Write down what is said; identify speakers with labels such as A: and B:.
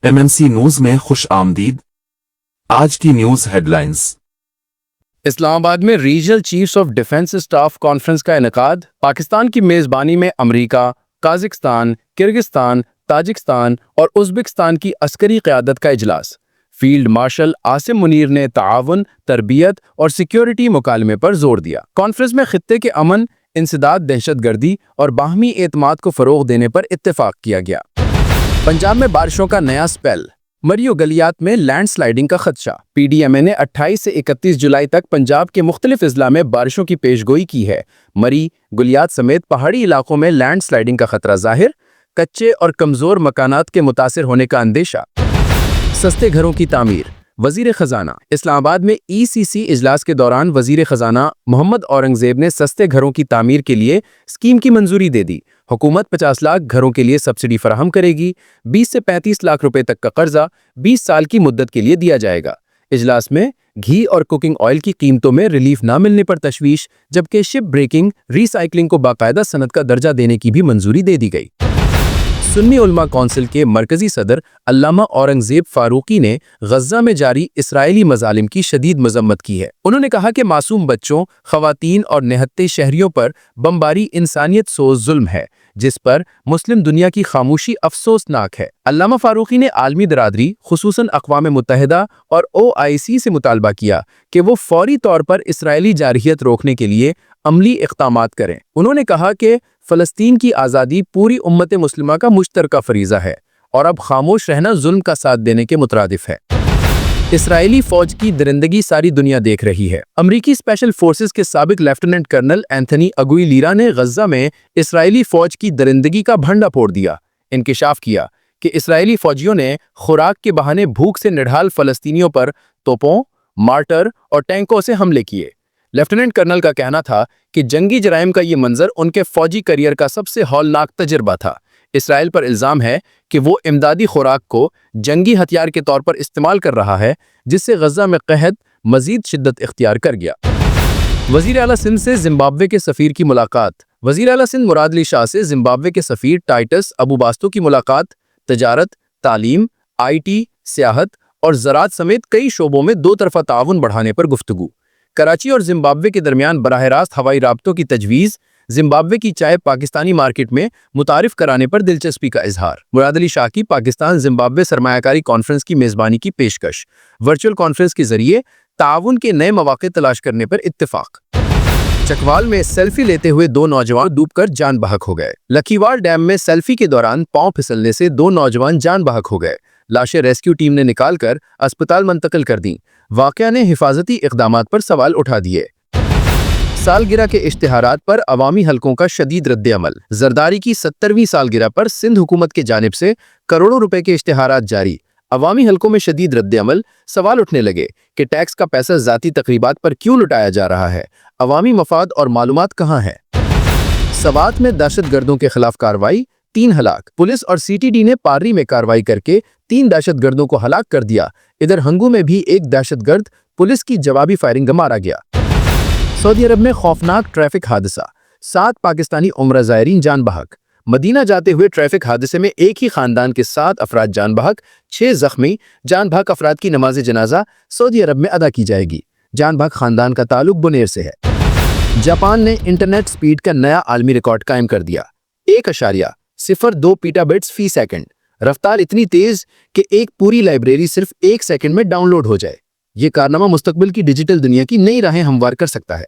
A: MNC news میں خوش آمدید۔ آج کی نیوز ہیڈ لائنز۔
B: اسلام آباد میں regional chiefs of defence staff conference کا انعقاد۔ پاکستان کی میزبانی میں امریکہ، قازقستان، کرغزستان، تاجکستان اور ازبکستان کی عسکری قیادت کا اجلاس۔ فیلڈ مارشل عاصم منیر نے تعاون، تربیت اور سیکیورٹی مکالمے پر زور دیا۔ کانفرنس میں خطے کے امن، انسداد، دہشت گردی اور باہمی اعتماد کو فروغ دینے پر اتفاق کیا گیا۔ پنجاب میں بارشوں کا نیا سپیل۔ مری و گلیات میں لینڈ سلائیڈنگ کا خدشہ۔ PDMA نے 28 سے 31 جولائی تک پنجاب کے مختلف اضلاع میں بارشوں کی پیشگوئی کی ہے۔ مری، گلیات سمیت پہاڑی علاقوں میں لینڈ سلائیڈنگ کا خطرہ ظاہر، کچے اور کمزور مکانات کے متاثر ہونے کا اندیشہ۔ سستے گھروں کی تعمیر۔ وزیر خزانہ۔ اسلام آباد میں ECC اجلاس کے دوران وزیر خزانہ محمد اورنگزیب نے سستے گھروں کی تعمیر کے لیے اسکیم کی منظوری دے دی۔ حکومت 50 لاکھ گھروں کے لیے سبسڈی فراہم کرے گی۔ 20 سے 35 لاکھ روپے تک کا قرضہ 20 سال کی مدت کے لیے دیا جائے گا۔ اجلاس میں گھی اور کوکنگ آئل کی قیمتوں میں ریلیف نہ ملنے پر تشویش، جبکہ شپ بریکنگ، ری سائیکلنگ کو باقاعدہ صنعت کا درجہ دینے کی بھی منظوری دے دی گئی۔ سنی علماء کونسل کے مرکزی صدر علامہ اورنگزیب فاروقی نے غزہ میں جاری اسرائیلی مظالم کی شدید مذمت کی ہے۔ انہوں نے کہا کہ معصوم بچوں، خواتین اور نہتے شہریوں پر بمباری انسانیت سوز ظلم ہے، جس پر مسلم دنیا کی خاموشی افسوسناک ہے۔ علامہ فاروقی نے عالمی برادری، خصوصاً اقوام متحدہ اور OIC سے مطالبہ کیا کہ وہ فوری طور پر اسرائیلی جارحیت روکنے کے لیے عملی اقدامات کریں۔ انہوں نے کہا کہ فلسطین کی آزادی پوری امت مسلمہ کا مشترکہ فریضہ ہے اور اب خاموش رہنا ظلم کا ساتھ دینے کے مترادف ہے۔ اسرائیلی فوج کی درندگی ساری دنیا دیکھ رہی ہے۔ امریکی اسپیشل فورسز کے سابق لیفٹیننٹ کرنل اینتھنی اگویلیرا نے غزہ میں اسرائیلی فوج کی درندگی کا بھنڈا پھوڑ دیا۔ انکشاف کیا کہ اسرائیلی فوجیوں نے خوراک کے بہانے بھوک سے نڈھال فلسطینیوں پر توپوں، مارٹر اور ٹینکوں سے حملے کیے۔ لیفٹیننٹ کرنل کا کہنا تھا کہ جنگی جرائم کا یہ منظر ان کے فوجی کیریئر کا سب سے ہولناک تجربہ تھا۔ اسرائیل پر الزام ہے کہ وہ امدادی خوراک کو جنگی ہتھیار کے طور پر استعمال کر رہا ہے، جس سے غزہ میں قحط مزید شدت اختیار کر گیا۔ وزیر اعلیٰ سندھ سے زمبابوے کے سفیر کی ملاقات۔ وزیر اعلیٰ سندھ مراد علی شاہ سے زمبابوے کے سفیر ٹائٹس ابو باستو کی ملاقات۔ تجارت، تعلیم، IT، سیاحت اور زراعت سمیت کئی شعبوں میں دو طرفہ تعاون بڑھانے پر گفتگو۔ کراچی اور زمبابوے کے درمیان براہ راست ہوائی رابطوں کی تجویز۔ زمبابوے کی چائے پاکستانی مارکیٹ میں متعارف کرانے پر دلچسپی کا اظہار۔ مراد علی شاہ کی پاکستان زمبابوے سرمایہ کاری کانفرنس کی میزبانی کی پیشکش۔ ورچوئل کانفرنس کے ذریعے تعاون کے نئے مواقع تلاش کرنے پر اتفاق۔ چکوال میں سیلفی لیتے ہوئے دو نوجوان ڈوب کر جان بحق ہو گئے۔ لکھیوال ڈیم میں سیلفی کے دوران پاؤں پھسلنے سے دو نوجوان جان بحق ہو گئے۔ لاشیں ریسکیو ٹیم نے نکال کر اسپتال منتقل کر دیں۔ واقعہ نے حفاظتی اقدامات پر سوال اٹھا دیے۔ سالگرہ کے اشتہارات پر عوامی حلقوں کا شدید رد عمل۔ زرداری کی 70ویں سالگرہ پر سندھ حکومت کی جانب سے کروڑوں روپے کے اشتہارات جاری۔ عوامی حلقوں میں شدید رد عمل۔ سوال اٹھنے لگے کہ ٹیکس کا پیسہ ذاتی تقریبات پر کیوں لٹایا جا رہا ہے؟ عوامی مفاد اور معلومات کہاں ہے؟ سوات میں دہشت گردوں کے خلاف کارروائی، 3 ہلاک۔ پولیس اور CTD نے پارری میں کارروائی کر کے 3 دہشت گردوں کو ہلاک کر دیا۔ ادھر ہنگو میں بھی ایک دہشت گرد پولیس کی جوابی فائرنگ مارا گیا۔ سعودی عرب میں خوفناک ٹریفک حادثہ، 7 پاکستانی عمرہ زائرین جان بحق۔ مدینہ جاتے ہوئے ٹریفک حادثے میں ایک ہی خاندان کے 7 افراد جان بحق، 6 زخمی۔ جان بحق افراد کی نماز جنازہ سعودی عرب میں ادا کی جائے گی۔ جان بحق خاندان کا تعلق بنیر سے ہے۔ جاپان نے انٹرنیٹ سپیڈ کا نیا عالمی ریکارڈ قائم کر دیا، 1.02 پیٹا بٹس فی سیکنڈ۔ رفتار اتنی تیز کہ ایک پوری لائبریری صرف 1 سیکنڈ میں ڈاؤن لوڈ ہو جائے۔ یہ کارنامہ مستقبل کی ڈیجیٹل دنیا کی نئی راہیں ہموار کر سکتا ہے۔